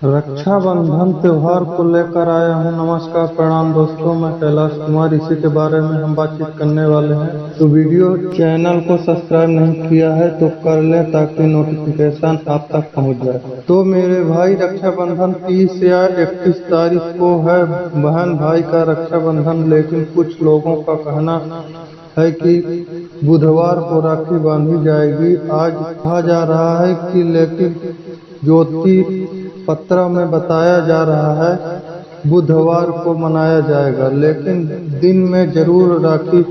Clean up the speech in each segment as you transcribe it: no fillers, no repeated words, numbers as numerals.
रक्षाबंधन त्योहार को लेकर आया हूँ। नमस्कार प्रणाम दोस्तों, मैं कैलाश कुमार। इसी के बारे में हम बातचीत करने वाले हैं। तो वीडियो चैनल को सब्सक्राइब नहीं किया है तो कर लें ताकि नोटिफिकेशन आप तक पहुंच जाए। तो मेरे भाई, रक्षाबंधन 30 या 31 तारीख को है बहन भाई का रक्षाबंधन, लेकिन कुछ लोगों का कहना है कि बुधवार को राखी बांधी जाएगी। आज कहा जा रहा है कि लेकिन ज्योति पत्र में बताया जा रहा है बुधवार को मनाया जाएगा, लेकिन दिन में जरूर राखी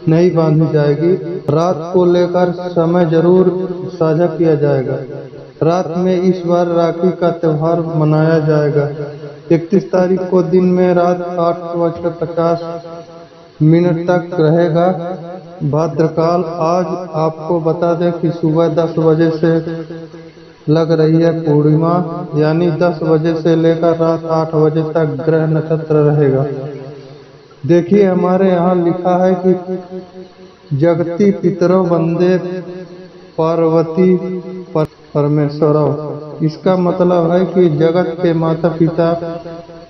नहीं बांधी जाएगी। रात को लेकर समय जरूर साझा किया जाएगा। रात में इस बार राखी का त्योहार मनाया जाएगा। 31 तारीख को दिन में रात 8:50 तक रहेगा भद्रकाल। आज आपको बता दें कि सुबह 10 बजे से लग रही है पूर्णिमा, यानी 10 बजे से लेकर रात 8 बजे तक ग्रह नक्षत्र रहेगा। देखिए, हमारे यहाँ लिखा है कि जगती पितरो वंदे पार्वती परमेश्वरव। इसका मतलब है कि जगत के माता पिता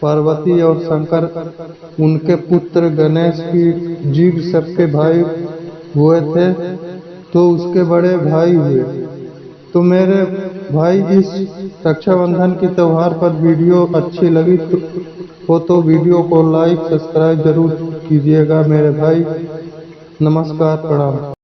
पार्वती और शंकर उनके पुत्र गणेश की जीव सबके भाई हुए थे, तो उसके बड़े भाई हुए। तो मेरे भाई, इस रक्षाबंधन के त्योहार पर वीडियो अच्छी लगी तो वीडियो को लाइक सब्सक्राइब जरूर कीजिएगा मेरे भाई। नमस्कार प्रणाम।